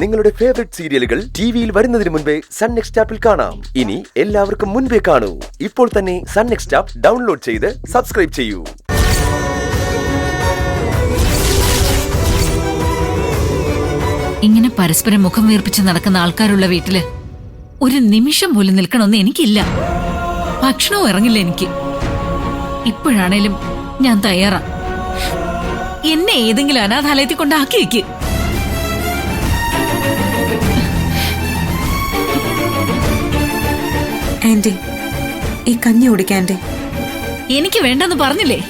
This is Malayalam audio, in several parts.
നിങ്ങളുടെ ഫേവറേറ്റ് സീരിയലുകൾ ടിവിയിൽ വരുന്നതിന് മുൻപേ സൺ നെക്സ്റ്റ് ആപ്പിൽ കാണാം. ഇനി എല്ലാവർക്കും മുൻപേ കാണൂ. ഇപ്പോൾ തന്നെ സൺ നെക്സ്റ്റ് ആപ്പ് ഡൗൺലോഡ് ചെയ്ത് സബ്സ്ക്രൈബ് ചെയ്യൂ. ഇങ്ങനെ പരസ്പരം മുഖം വീർപ്പിച്ച് നടക്കുന്ന ആൾക്കാരുള്ള വീട്ടില് ഒരു നിമിഷം പോലും നിൽക്കണമെന്ന് എനിക്കില്ല. ഭക്ഷണവും ഇറങ്ങില്ല എനിക്ക്. ഇപ്പോഴാണേലും ഞാൻ തയ്യാറാ. എന്നെ ഏതെങ്കിലും അനാഥാലയത്തിൽ കൊണ്ടാക്കി വെക്ക്. ആന്റി, ഈ കഞ്ഞി കുടിക്കാൻ ആന്റി. എനിക്ക് വേണ്ടെന്ന് പറഞ്ഞില്ലേ?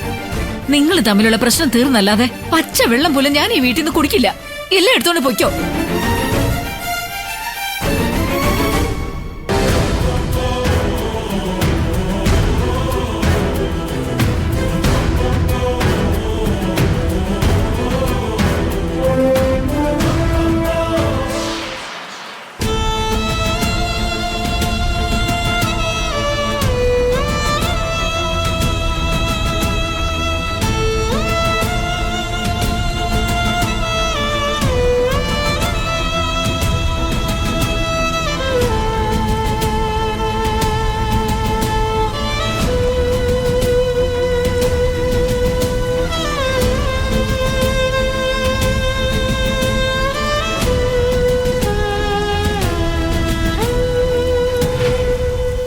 നിങ്ങൾ തമ്മിലുള്ള പ്രശ്നം തീർന്നല്ലാതെ പച്ച വെള്ളം പോലും ഞാൻ ഈ വീട്ടിൽ നിന്ന് കുടിക്കില്ല. എല്ലാം എടുത്തോണ്ട് പൊയ്ക്കോ.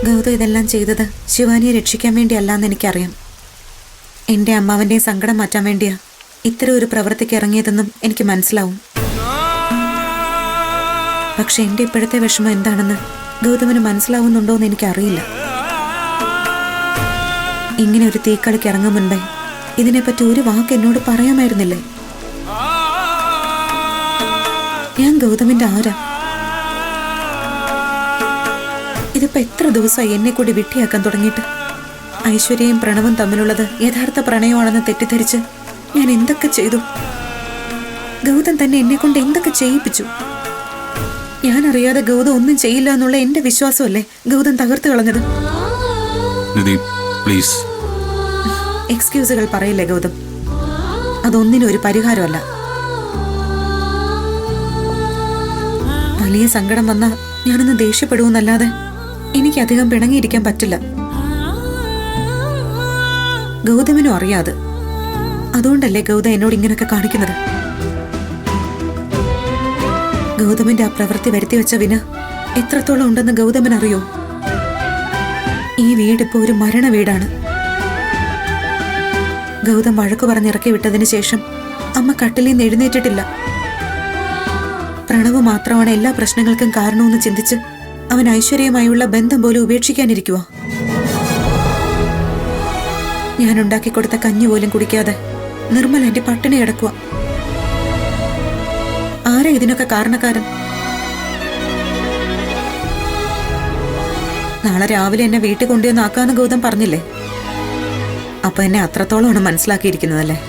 ഗൗതം ഇതെല്ലാം ചെയ്തത് ശിവാനിയെ രക്ഷിക്കാൻ വേണ്ടിയല്ലാന്ന് എനിക്കറിയാം. എൻ്റെ അമ്മാവൻ്റെയും സങ്കടം മാറ്റാൻ വേണ്ടിയാ ഇത്തരം ഒരു പ്രവൃത്തിക്ക് ഇറങ്ങിയതെന്നും എനിക്ക് മനസ്സിലാവും. പക്ഷെ എൻ്റെ ഇപ്പോഴത്തെ വിഷമം എന്താണെന്ന് ഗൗതമിന് മനസ്സിലാവുന്നുണ്ടോ എന്ന് എനിക്കറിയില്ല. ഇങ്ങനെ ഒരു തീക്കളിക്ക് ഇറങ്ങും മുൻപേ ഇതിനെപ്പറ്റി ഒരു വാക്ക് എന്നോട് പറയാമായിരുന്നില്ലേ? ഞാൻ ഗൗതമിൻ്റെ ആരാ? ഇതിപ്പോ എത്ര ദിവസമായി എന്നെ കൂടി വിട്ടിയാക്കാൻ തുടങ്ങിയിട്ട്. ഐശ്വര്യയും പ്രണവും തമ്മിലുള്ളത് യഥാർത്ഥ പ്രണയമാണെന്ന് തെറ്റിദ്ധരിച്ച് ഞാൻ എന്തൊക്കെ ചെയ്തു. ഗൗതം തന്നെ എന്നെ കൊണ്ട് എന്തൊക്കെ ചെയ്യിപ്പിച്ചു. ഞാൻ അറിയാതെ ഗൗതം ഒന്നും ചെയ്യില്ല എന്നുള്ള എന്റെ വിശ്വാസമല്ലേ ഗൗതം തകർത്തു കളഞ്ഞത്. എക്സ്ക്യൂസുകൾ പറയില്ലേ ഗൗതം. അതൊന്നിനും ഒരു പരിഹാരമല്ല. വലിയ സങ്കടം വന്നാ ഞാനൊന്ന് ദേഷ്യപ്പെടുമെന്നല്ലാതെ എനിക്കധികം പിണങ്ങിയിരിക്കാൻ പറ്റില്ല. ഗൗതമിനും അറിയാതെ. അതുകൊണ്ടല്ലേ ഗൗതം എന്നോട് ഇങ്ങനൊക്കെ കാണിക്കുന്നത്. ഗൗതമിന്റെ ആ പ്രവൃത്തി വരുത്തി വെച്ച വിന എത്രത്തോളം ഉണ്ടെന്ന് ഗൗതമൻ അറിയോ? ഈ വീടിപ്പോ ഒരു മരണ വീടാണ്. ഗൗതം വഴക്കു പറഞ്ഞിറക്കി വിട്ടതിന് ശേഷം അമ്മ കട്ടിലിൽ നിന്ന് എഴുന്നേറ്റിട്ടില്ല. പ്രണവ് മാത്രമാണ് എല്ലാ പ്രശ്നങ്ങൾക്കും കാരണമെന്ന് ചിന്തിച്ച് അവൻ ഐശ്വര്യമായുള്ള ബന്ധം പോലും ഉപേക്ഷിക്കാനിരിക്കുക. ഞാൻ ഉണ്ടാക്കി കൊടുത്ത കഞ്ഞി പോലും കുടിക്കാതെ നിർമ്മൽ എന്റെ പട്ടിണി കിടക്കുക. ആരാ ഇതിനൊക്കെ കാരണക്കാരൻ? നാളെ രാവിലെ എന്നെ വീട്ടിൽ കൊണ്ടുവന്ന് ആക്കാന്ന് ഗൗതം പറഞ്ഞില്ലേ? അപ്പൊ എന്നെ അത്രത്തോളമാണ് മനസ്സിലാക്കിയിരിക്കുന്നതല്ലേ?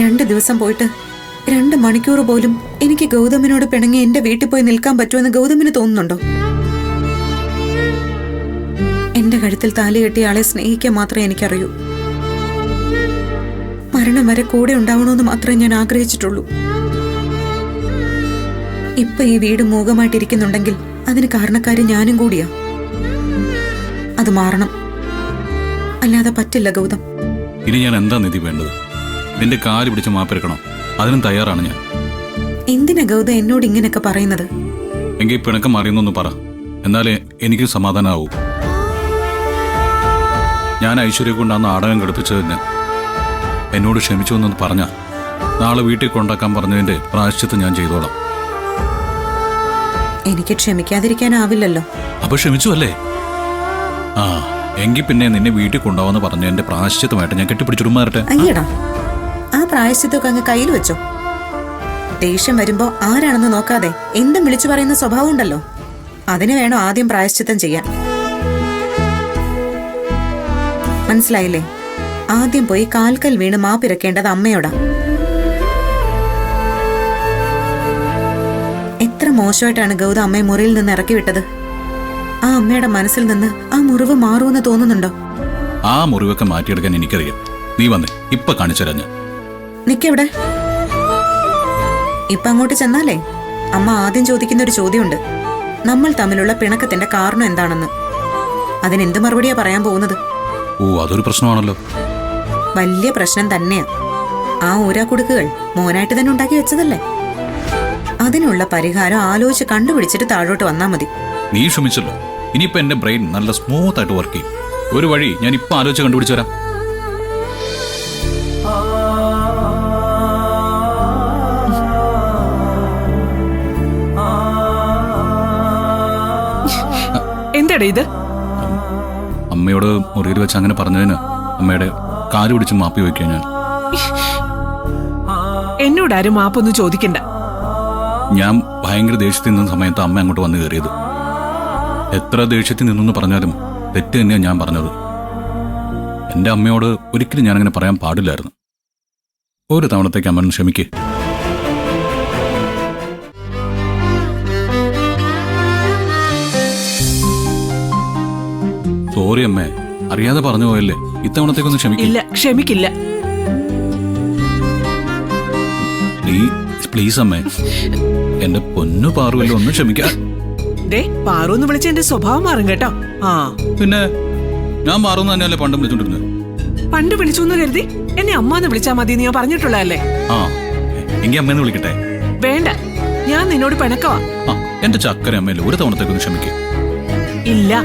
2 ദിവസം പോയിട്ട് 2 മണിക്കൂർ പോലും എനിക്ക് ഗൗതമിനോട് പിണങ്ങി എന്റെ വീട്ടിൽ പോയി നിൽക്കാൻ പറ്റുമെന്ന് ഗൗതമിന് തോന്നുന്നുണ്ടോ? എന്റെ കഴുത്തിൽ താലി കെട്ടിയ ആളെ സ്നേഹിക്കാൻ മാത്രമേ എനിക്കറിയൂ. മരണം വരെ കൂടെ ഉണ്ടാവണമെന്ന് മാത്രമേ ഞാൻ ആഗ്രഹിച്ചിട്ടുള്ളൂ. ഇപ്പൊ ഈ വീട് മൂകമായിട്ടിരിക്കുന്നുണ്ടെങ്കിൽ അതിന് കാരണക്കാരി ഞാനും കൂടിയാ. അത് മാറണം. അല്ലാതെ പറ്റില്ല ഗൗതം. ഇനി ഞാൻ എന്താ നിധി വേണ്ടത്? നിന്റെ കാല് പിടിച്ച് മാപ്പെടുക്കണം. അതിനും തയ്യാറാണ് ഞാൻ. എന്തിനാ ഗൗതം എന്നോട് ഇങ്ങനെയൊക്കെ പറയുന്നത്? എങ്കിൽ പിണക്കം മാറിയെന്നൊന്ന് പറ. എന്നാലേ എനിക്ക് സമാധാനമാവൂ. ഞാൻ ഐശ്വര്യ കൊണ്ട് ആ നാടകം ഘടിപ്പിച്ചത് തന്നെ. എന്നോട് ക്ഷമിച്ചു എന്നൊന്ന് പറഞ്ഞ നാളെ വീട്ടിൽ കൊണ്ടാക്കാൻ പറഞ്ഞതിന്റെ പ്രായശ്ചിത്തം ഞാൻ ചെയ്തോളാം. എനിക്ക് ക്ഷമിക്കാതിരിക്കാനാവില്ലല്ലോ. അപ്പൊ ക്ഷമിച്ചു അല്ലേ? ആ, എങ്കിൽ പിന്നെ നിന്നെ വീട്ടിൽ കൊണ്ടുപോകാന്ന് പറഞ്ഞതിന്റെ പ്രായശ്ചിത്തമായിട്ട് ഞാൻ കെട്ടിപ്പിടിച്ചിടുമാറട്ടെ. അയ്യടാ, ആ പ്രായശ്ചിത്തൊക്കെ അങ്ങ് കയ്യിൽ വെച്ചോ. ദേഷ്യം വരുമ്പോ ആരാണെന്ന് നോക്കാതെ എന്തും വിളിച്ചു പറയുന്ന സ്വഭാവം ഉണ്ടല്ലോ. അതിന് വേണം ആദ്യം പ്രായശ്ചിത്തം ചെയ്യാൻ. മനസ്സിലായില്ലേ? ആദ്യം പോയി കാൽക്കൽ വീണ് മാപ്പിരക്കേണ്ടത് അമ്മയോടാ. എത്ര മോശമായിട്ടാണ് ഗൗതം അമ്മയെ മുറിയിൽ നിന്ന് ഇറക്കി വിട്ടത്. ആ അമ്മയുടെ മനസ്സിൽ നിന്ന് ആ മുറിവ് മാറുമെന്ന് തോന്നുന്നുണ്ടോ? ആ മുറിവൊക്കെ മാറ്റിയെടുക്കാൻ എനിക്കറിയാം. നീ വന്നേ, ഇപ്പൊ കാണിച്ചു തരാം ഞാൻ. നിക്കെവിടെ? ഇപ്പൊ അങ്ങോട്ട് ചെന്നാലേ അമ്മ ആദ്യം ചോദിക്കുന്ന ഒരു ചോദ്യമുണ്ട്. നമ്മൾ തമ്മിലുള്ള പിണക്കത്തിന്റെ കാരണം എന്താണെന്ന്. അതിനെന്ത് മറുപടിയാ പറയാൻ പോകുന്നത്? ഓ, അതൊരു പ്രശ്നമാണല്ലോ. വലിയ പ്രശ്നം തന്നെയാ. ആ ഊരാക്കുടുക്കുകൾ മോനായിട്ട് തന്നെ ഉണ്ടാക്കി വെച്ചതല്ലേ. അതിനുള്ള പരിഹാരം ആലോചിച്ച് കണ്ടുപിടിച്ചിട്ട് താഴോട്ട് വന്നാ മതി. നീ ക്ഷമിച്ചല്ലോ. ഇനിയിപ്പോ എന്റെ ബ്രെയിൻ നല്ല സ്മൂത്ത് ആയിട്ട് വർക്ക് ചെയ്യും. ഒരു വഴി ഞാൻ ഇപ്പൊ ആലോചിച്ച് കണ്ടുപിടിച്ചു തരാം. എന്താടാ ഇത്? അമ്മയോട് മുറിയിൽ വെച്ച് അങ്ങനെ പറഞ്ഞതിന് അമ്മയുടെ കാല് പിടിച്ച് മാപ്പി വയ്ക്കുക ഞാൻ. എന്നോടാരും മാപ്പൊന്നും ചോദിക്കണ്ട. ഞാൻ ഭയങ്കര ദേഷ്യത്തിൽ നിന്ന സമയത്ത് അമ്മ അങ്ങോട്ട് വന്ന് കയറിയത്. എത്ര ദേഷ്യത്തിൽ നിന്നെന്ന് പറഞ്ഞാലും തെറ്റ് തന്നെയാണ് ഞാൻ പറഞ്ഞത്. എന്റെ അമ്മയോട് ഒരിക്കലും ഞാനങ്ങനെ പറയാൻ പാടില്ലായിരുന്നു. ഒരു തവണത്തേക്ക് അമ്മ ക്ഷമിക്കേ. സോറി അമ്മേ, അറിയാതെ പറഞ്ഞു പോയല്ലേ. ഇത്തവണത്തേക്കൊന്ന് ക്ഷമിക്കില്ല. ഇല്ല, ക്ഷമിക്കില്ല. പ്ലീസ് അമ്മേ, എന്റെ പൊന്നു പാറുവല്ലോ, ഒന്ന് ക്ഷമിക്കാം. ദേ, പാറൂന്ന് വിളിച്ച എന്റെ സ്വഭാവം മാറും കേട്ടോ. ആ, പിന്നെ ഞാൻ പാറുന്ന് തന്നെയല്ലേ പണ്ടും വിളിച്ചോണ്ടിരുന്നത്. പണ്ട് വിളിച്ചു എന്ന് കരുതി എന്നെ അമ്മാന്ന് വിളിച്ചാ മതി എന്ന് ഞാൻ പറഞ്ഞിട്ടുള്ളതല്ലേ. ആ, എങ്കിൽ അമ്മേന്ന് വിളിക്കട്ടെ? വേണ്ട, ഞാൻ നിന്നോട് പിണക്കവാ. ആ, എന്റെ ചക്കര അമ്മയല്ലേ, ഒരു തവണത്തേക്കൊന്ന് ക്ഷമിക്കേ. ഇല്ല,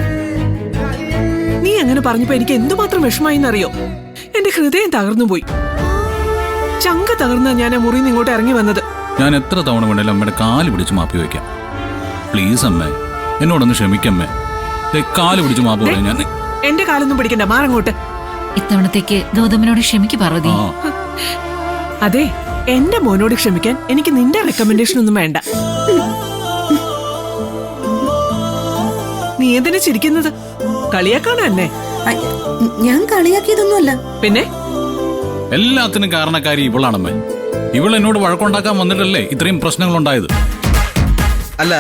നീ അങ്ങനെ പറഞ്ഞപ്പോ എനിക്ക് എന്തുമാത്രം വിഷമായിന്നറിയോ. എന്റെ ഹൃദയം തകർന്നു പോയി. ചങ്ക തകർന്ന ഞാൻ ആ മുറിയിൽ നിന്ന് ഇങ്ങോട്ട് ഇറങ്ങി വന്നത്. ഞാൻ എത്ര തവണ വേണേലും അമ്മയുടെ കാല് പിടിച്ച് മാപ്പി വയ്ക്കാം. പ്ലീസ് അമ്മേ, എന്നോടൊന്ന് ക്ഷമിക്കമ്മേ. കാല് പിടിച്ച് മാപ്പ് പറയാം ഞാൻ. എന്റെ കാലൊന്നും പിടിക്കണ്ട, മാറങ്ങോട്ട്. ഇത്തവണത്തേക്ക് ഗൗതമനോട് ക്ഷമിക്ക് പാർവതി. അതെ, എന്റെ മോനോട് ക്ഷമിക്കാൻ എനിക്ക് നിന്റെ റെക്കമെൻഡേഷൻ ഒന്നും വേണ്ട. നീ എന്തിനാ ചിരിക്കുന്നത്? കളിയാക്കാണോ എന്നെ? ഞാൻ കളിയാക്കിയതൊന്നുമല്ല. പിന്നെ എല്ലാത്തിനും കാരണക്കാരി ഇവളാണമ്മേ. ഇവൾ എന്നോട് വഴക്കുണ്ടാക്കാൻ വന്നിട്ടല്ലേ ഇത്രയും പ്രശ്നങ്ങൾ ഉണ്ടായത്. അല്ല,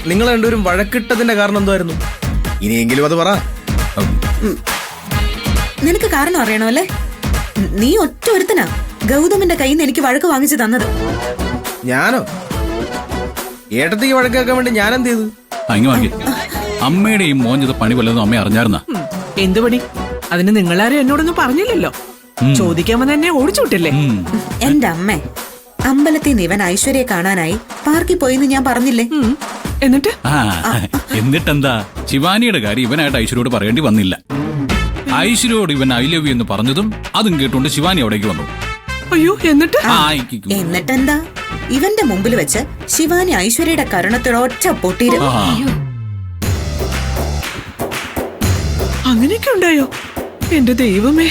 നിങ്ങൾ രണ്ടുപേരും വഴക്കിട്ടതിന്റെ കാരണം എന്തായിരുന്നു? ഇനിയെങ്കിലും അത് പറ. നിനക്ക് കാരണം അറിയണമല്ലേ? നീ ഒറ്റ ഒരുത്തനാ ഗൗതമിന്റെ കയ്യിൽ നിന്ന് എനിക്ക് വഴക്ക് വാങ്ങിച്ചു തന്നത്. ഞാനോ? ഏട്ടത്തേക്ക് വഴക്കാക്കാൻ വേണ്ടി ഞാൻ എന്ത് ചെയ്തു? അങ്ങ് വാങ്ങി. അമ്മയുടെ ഈ മോൻ ചെയ്ത പണി വല്ലതും അമ്മ അറിഞ്ഞായിരുന്ന? എന്ത് പണി? അതിന് നിങ്ങളാരും എന്നോടൊന്നും പറഞ്ഞില്ലല്ലോ. ചോദിക്കാൻ വന്ന് എന്നെ ഓടിച്ചു വിട്ടില്ലേ? എന്റെ അമ്മേ, അമ്പലത്തിൽ നിന്ന് ഇവൻ ഐശ്വര്യയെ കാണാനായി പാർക്കിൽ പോയിന്ന് ഞാൻ പറഞ്ഞില്ലേ? എന്നിട്ട് എന്നിട്ടെന്താ? ശിവാനിയുടെ കാര്യം ഇവനായിട്ട് ഐശ്വര്യോട് പറയേണ്ടി വന്നില്ല. ഐശ്വര്യോട് ഇവൻ ഐ ലവ് യു എന്ന് പറഞ്ഞതും അതും കേട്ടുകൊണ്ട് ശിവാനി അവിടേക്ക് വന്നു. അയ്യോ, എന്നിട്ട് എന്നിട്ടെന്താ? ഇവന്റെ മുമ്പിൽ വെച്ച് ശിവാനി ഐശ്വര്യയുടെ കരുണത്തോടെ ഒറ്റ പൊട്ടീര്. അങ്ങനെയൊക്കെ ഉണ്ടായോ? എന്റെ ദൈവമേ.